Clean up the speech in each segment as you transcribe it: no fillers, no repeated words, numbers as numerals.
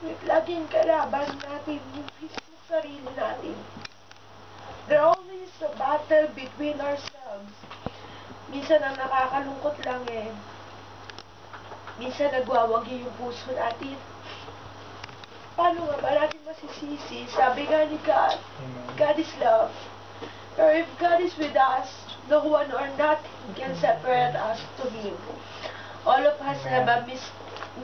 laging kalaban natin yung mismo sarili natin. There always a battle between ourselves. Minsan ang nakakalungkot lang minsan nagwawagi yung puso natin. Paano nga ba natin masisisi? Sabi nga ni God, God is love. Or if God is with us, no one or nothing can separate us to Him. All of us have a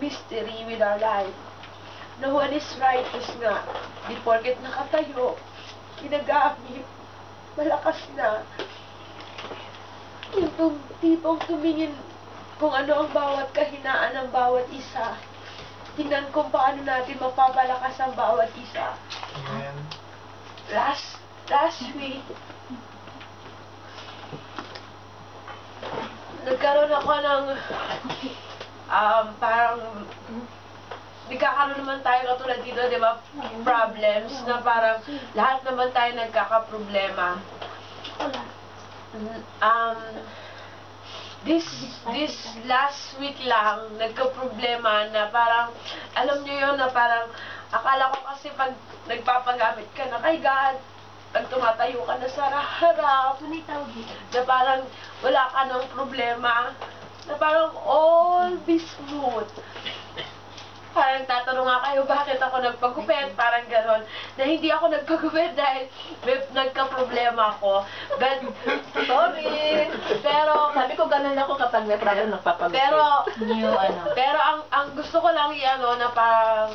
mystery with our life. No one is righteous nga. Di porket nakatayo, ginagamit, malakas na. Yung tipong tumingin kung ano ang bawat kahinaan ng bawat isa. Tingnan kung paano natin mapapalakas ang bawat isa. Amen. Last week, nagkaroon ako ng parang nagkakaroon naman tayo katulad dito, di ba? Problems na parang lahat naman tayo nagkakaproblema. This last week lang, nagka-problema na parang, alam nyo yun na parang, akala ko kasi pag nagpapagamit ka na kay God, pag tumatayo ka na sa harap, na parang wala ka ng problema, na parang all be smooth. Parang tatanong nga kayo, bakit ako nagpagupit? Parang gano'n. Na hindi ako nagpagupit dahil nagka-problema ako. Sorry! Pero, sabi ko ganun ako kapag may problem nagpapagupit. Pero ang gusto ko lang na parang,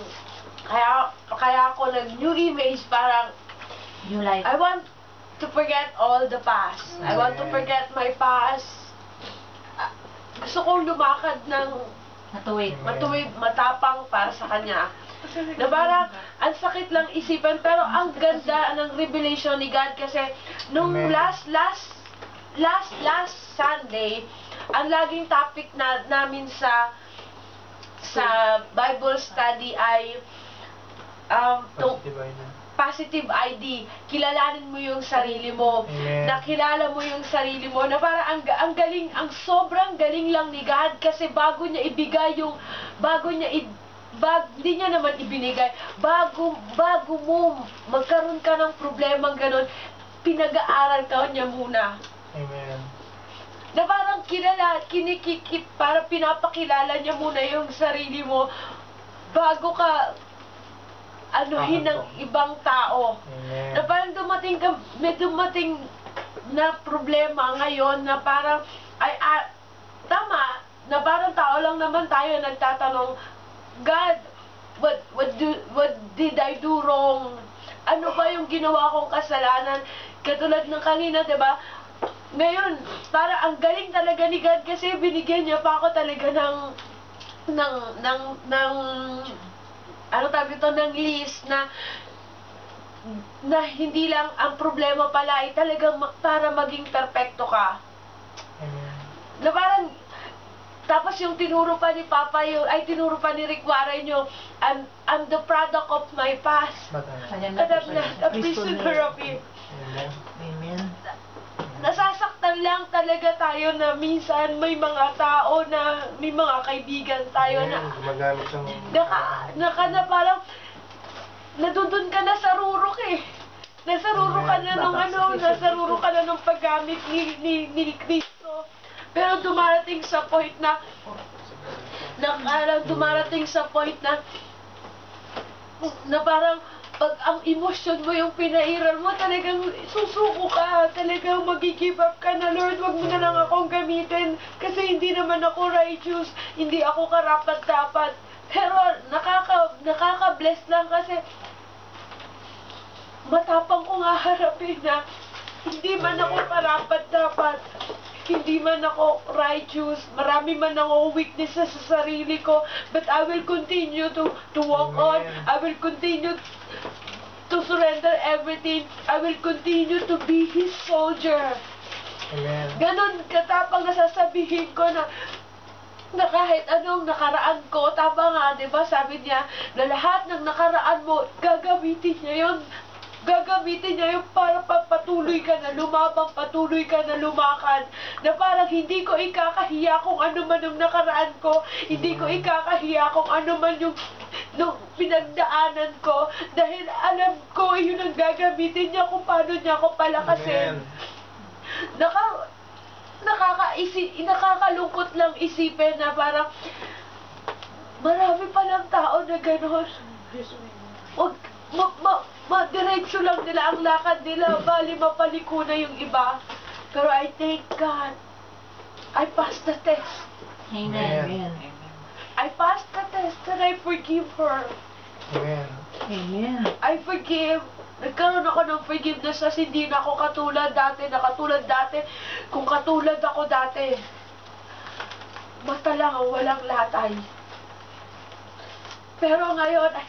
kaya ako nag-new image, parang, new life. I want to forget all the past. I want to forget my past. Gusto kong lumakad ng matuwid, matapang para sa Kanya. Na parang, ang sakit lang isipan, pero ang ganda ng revelation ni God kasi nung last Sunday, ang laging topic namin sa Bible study ay positive ID. Kilalanin mo yung sarili mo. Nakilala mo yung sarili mo. Na parang ang galing, ang sobrang galing lang ni God kasi bago niya ibigay yung, hindi niya naman ibinigay. Bago mo magkaroon ka ng problemang ganun, pinag-aaral ka niya muna. Amen. Na parang para pinapakilala niya muna yung sarili mo bago ka anuhin ng ibang tao. Amen. Na parang may dumating na problema ngayon na parang, tama, na parang tao lang naman tayo nagtatanong, God, what did I do wrong? Ano ba yung ginawa kong kasalanan? Katulad ng kanina, diba? Ngayon, parang ang galing talaga ni God kasi binigyan niya pa ako talaga ng list na hindi lang ang problema pala ay talagang para maging perfecto ka. Na parang, tapos yung tinuro pa ni Papa, tinuro pa ni Rick Warren yung, I'm the product of my past. But I'm not a prisoner of it. Amen. Nasasaktan lang talaga tayo na minsan may mga tao na, may mga kaibigan tayo na gumagamit ng na parang nadudun ka na sa rurok nasaruro ka na nasaruro ka na nung paggamit ni Kristo. Pero dumarating sa point na parang pag ang emosyon mo yung pinairal mo, talagang susuko ka, talagang mag-give up ka na, Lord, wag mo na lang akong gamitin kasi hindi naman ako righteous, hindi ako karapat-dapat. Pero nakaka-bless lang kasi matapang ko nga harapin na hindi man ako karapat-dapat, hindi man ako righteous, marami man ako weaknesses sa sarili ko, but I will continue to walk on, I will continue to surrender everything, I will continue to be His soldier. Amen. Ganon katapang nasasabihin ko na kahit anong nakaraan ko, tama nga, diba, sabi niya, na lahat ng nakaraan mo, gagamitin niya yun. Gagamitin niya yung para patuloy ka na lumabang, patuloy ka na lumakad. Na parang hindi ko ikakahiya kung ano man yung nakaraan ko, hindi ko ikakahiya kung ano man yung nung pinagdaanan ko dahil alam ko yun ang gagamitin niya kung paano niya ako palakasin. Amen. Nakakalungkot lang isipin na parang marami palang tao na gano'n. Diretso lang nila ang lakad nila, bali mapaliko na yung iba. Pero I thank God, I passed the test. Amen. I passed the test and I forgive her. Amen. Amen. I forgive. Nagkaroon ako ng forgiveness kasi hindi na ako katulad dati, kung katulad ako dati, mata lang ang walang latay. Pero ngayon, I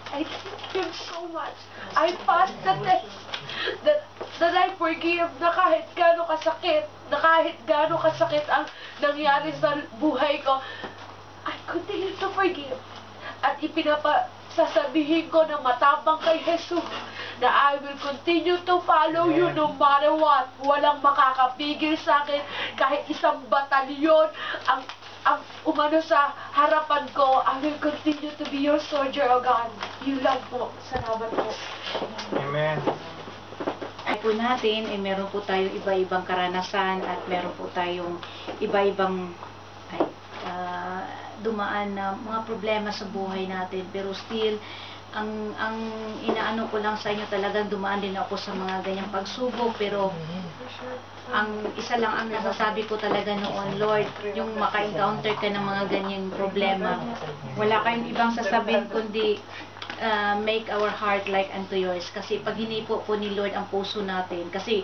thank Him so much. I passed the test that I forgive na kahit gaano kasakit ang nangyari sa buhay ko, I continue to forgive. At sasabihin ko na matapang kay Jesus na I will continue to follow you no matter what. Walang makakapigil sa akin kahit isang batalyon ang umano sa harapan ko. I will continue to be your soldier, O God. You love po. Salamat po. Amen. Ay po natin, meron po tayong iba-ibang karanasan at meron po tayong iba-ibang dumaan na mga problema sa buhay natin, pero still ang inaano ko lang sa inyo, talagang dumaan din ako sa mga ganyang pagsubok, pero ang isa lang ang nasasabi ko talaga noon, Lord, yung maka-encounter ka ng mga ganyang problema, wala kayong ibang sasabihin kundi make our heart like unto yours. Kasi pag hinipo po ni Lord ang puso natin, kasi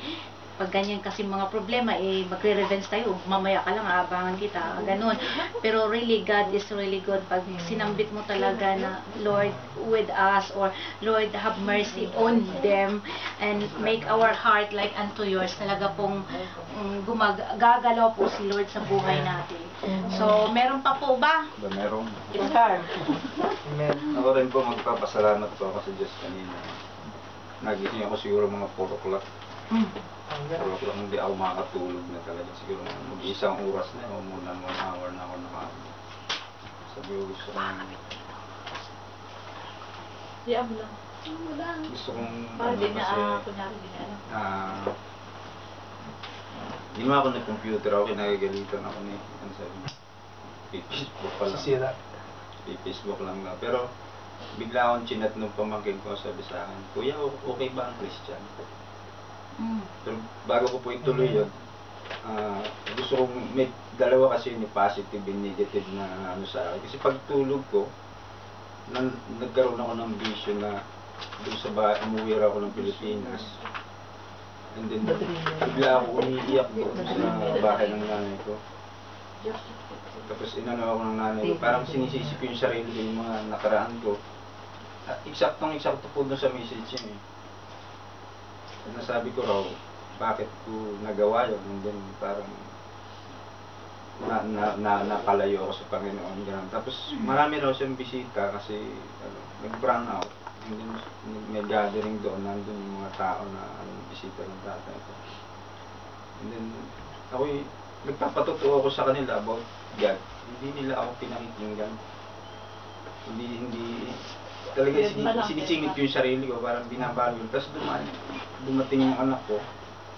pag ganyan kasi mga problema, magre-revenge tayo. Mamaya ka lang, aabangan kita. Ganun. Pero really, God is really good. Pag sinambit mo talaga na, Lord, with us, or Lord, have mercy on them, and make our heart like unto yours. Talaga pong gagalaw po si Lord sa buhay natin. So, meron pa po ba? Meron. Amen. Ako rin po magpapasalamat po ako sa Diyos kanina. Nagising ako siguro mga 4 o'clock. 4 o'clock hindi ako makakatulog na talaga. Siguro mag-isang oras na o muna 1 hour na ako nakakatulog. Sabi ko gusto kong... Gusto kong... Hindi mo ako nag-computer ako, kinagagalitan ako ni... Ano sabi? Facebook pa lang. Sisira. Facebook lang na. Pero bigla akong chinat nung pamangkin ko, sabi sa akin, Kuya, okay ba ang Christian? Pero bago ko po ituloy yun, gusto kong may dalawa kasi yung positive and negative na ano sa akin. Kasi pag tulog ko, nagkaroon ako ng vision na doon sa bahay, umuwi ako ng Pilipinas. And then, bigla ako umiiyak doon sa bahay ng nanay ko. Tapos inano ako ng nanay ko, parang sinisisi ko yung sarili ko, yung mga nakaraan ko. At eksaktong-eksakto po doon sa message yun eh. Nasabi ko raw, bakit ko nagawa yun? And then parang napalayo ako sa Panginoon. Ganun. Tapos marami raw siyang bisita kasi nag-brown out. And then may gathering doon, nandun yung mga tao na bisita ng tatay ko. And then ako nagpapatotoo ako sa kanila about God. Hindi nila ako pinakikinggan. Hindi talaga sinisingit ko yung sarili ko, parang binabalo yun. Tapos dumating yung anak ko,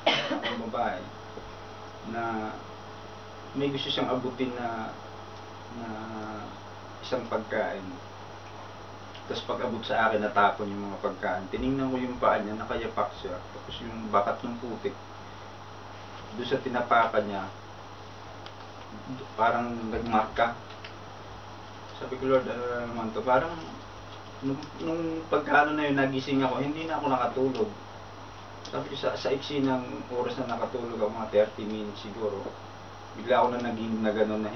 ang babae, na may gusto siyang abutin na isang pagkain. Tapos pag abot sa akin, natapon yung mga pagkain. Tinignan ko yung paa niya, nakayapak siya. Tapos yung bakat ng putik, doon sa tinapakan niya, parang nagmarka. Sabi ko, Lord, ano na naman to? Parang nung pagkano na yun, nagising ako, hindi na ako nakatulog. Sabi ko, sa iksi ng oras na nakatulog ako, mga 30 minutes siguro, bigla ako na naging na gano'n na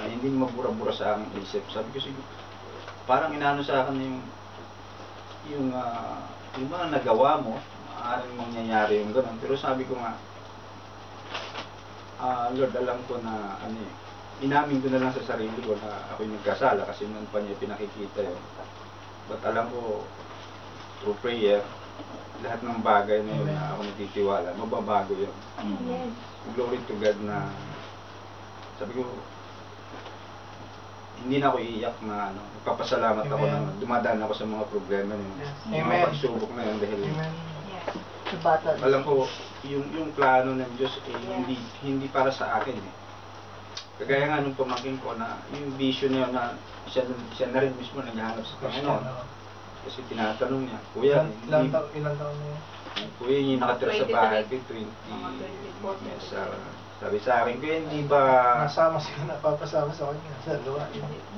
hindi mabura-bura sa aking isip. Sabi ko, siguro, parang inaano sa akin yung mga nagawa mo, maaaring mangyayari yung gano'n. Pero sabi ko nga, Lord, alam ko na inamin ko na lang sa sarili ko na ako'y nagkasala kasi noon pa niya pinakikita yun. But alam ko, through prayer, lahat ng bagay na yun na ako natitiwala, mababago yun. Glory to God na, sabi ko, hindi na ako iiyak na ano, nagpapasalamat ako Amen. na dumadaan ako sa mga problema ng Yes. mga Amen. pagsubok na yun dahil Amen. Yes. alam ko yung plano ng Diyos hindi para sa akin eh. Kagaya nga nung pamangkin ko na yung vision niya na siya na rin mismo naghahanap sa Panginoon. Kasi tinatanong niya, Kuya, Ilang taon na yun? Kuya, yung nakatira sa bahay ko, 20 years. Sabi sa akin, Kuya, hindi ba... Nasama sila, napapasama sa kanya. Sa luwa.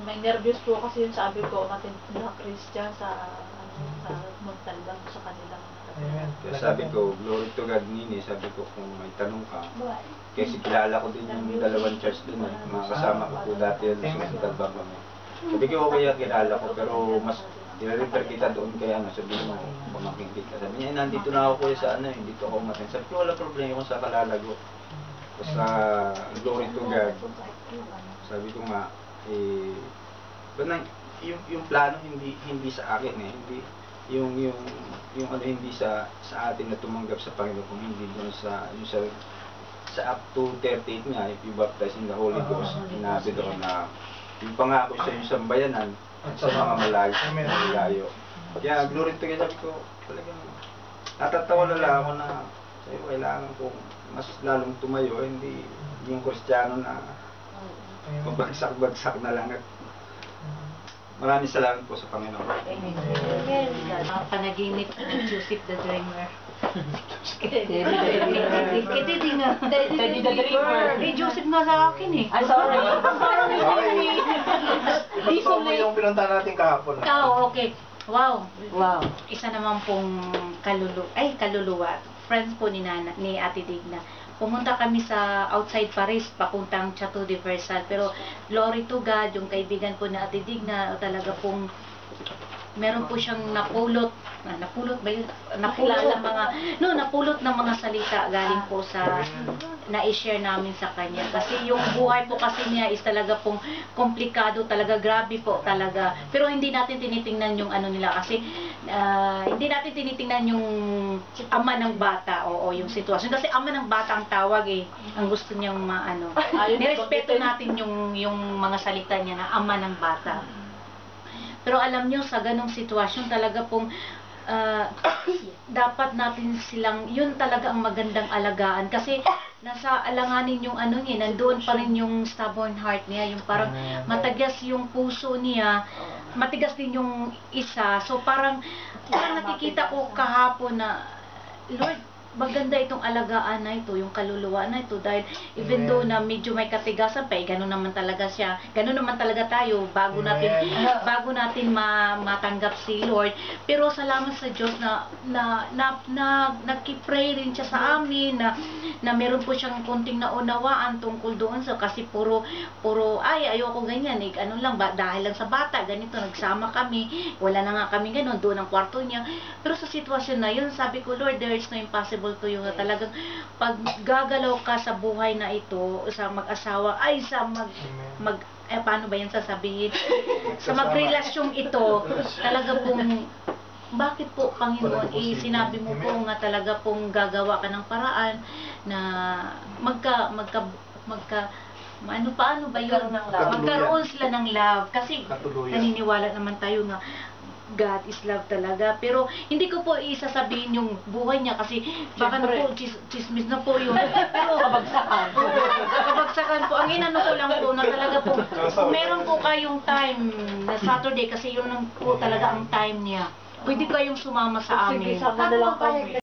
May nervous po kasi yun, sabi ko, natin na Christian sa magtalbang sa kanilang Amen. Kaya sabi ko, glory to God, Nini, sabi ko, kung may tanong ka, kasi kilala ko din yung dalawang church din eh. Mga kasama ko po dati yan sa Talbang kami. Sabi ko, Kuya, kilala ko, pero mas i-refer kita doon kaya ano, sabi mo, pamangkin kita. Sabi niya, nandito na ako Kuya sa ano, dito ako umatin. Sabi ko, wala problema kung sa kalalago. Basta, glory to God. Sabi ko nga, yung plano hindi sa akin eh, hindi yung ano hindi sa atin na tumanggap sa Panginoon, kung hindi doon sa up to 38 nga, if you baptize in the Holy Ghost, sinabi doon na yung pangako sa yung sambayanan at sa mga malayo. Kaya glory to God, sabi ko, talagang natatawa na lang ako na sabi ko, kailangan ko mas lalong tumayo, hindi yung Kristiyano na pabagsak-bagsak na lang. At maraming salamat po sa Panginoon. Panaginip ng Joseph the Dreamer. Teddy the Dreamer. Eh, Joseph nga sa akin eh. Ay, sorry. Ito mo yung pinunta natin kahapon. Okay. Wow. Wow. Isa naman pong kaluluwa. Friends po ni Ate Digna. Pumunta kami sa outside Paris, papuntang Chateau de Versailles. Pero glory to God, yung kaibigan po ni Ate Digna, talaga pong meron po siyang napulot ba yun? Napulot ng mga salita galing po sa na-share namin sa kanya. Kasi yung buhay po kasi niya is talaga pong komplikado, talaga grabe po talaga. Pero hindi natin tinitingnan yung ano nila kasi hindi natin tinitingnan yung ama ng bata, yung sitwasyon. Kasi ama ng bata ang tawag eh. Ang gusto niyang nirespeto natin yung mga salita niya na ama ng bata. Pero alam niyo, sa ganong sitwasyon talaga pong dapat natin silang, yun talaga ang magandang alagaan. Kasi nasa alanganin yung ano niya, nandoon pa rin yung stubborn heart niya, yung parang matigas yung puso niya, matigas din yung isa. So parang nakikita ko kahapon na, Lord, maganda itong alagaan na ito, yung kaluluwa na ito, dahil even though na medyo may katigasan pa, gano'n naman talaga siya, gano'n naman talaga tayo bago natin matanggap si Lord. Pero salamat sa Diyos na nagki-pray rin siya sa amin, na meron po siyang konting naunawaan tungkol doon sa, kasi puro ayoko ganyan, ano lang ba, dahil lang sa bata, ganito, nagsama kami, wala na nga kami gano'n, doon ang kwarto niya. Pero sa sitwasyon na yun, sabi ko, Lord, there is no impossible to you, na talagang pag gagalaw ka sa buhay na ito, sa mag-asawa, paano ba yan sasabihin? Sa magrelasyon ito, talaga pong, bakit po, Panginoon, sinabi mo po nga talaga pong gagawa ka ng paraan na paano ba yun? Magkaroon sila ng love. Kasi naniniwala naman tayo nga, God is love talaga. Pero hindi ko po isasabihin yung buhay niya kasi baka na po, chismis na po yun. Pero kabagsakan po. Ang inano ko lang po na talaga po, kung meron po kayong time na Saturday, kasi yun lang po talaga ang time niya, pwede kayong sumama sa amin. Sige, sama na lang kami.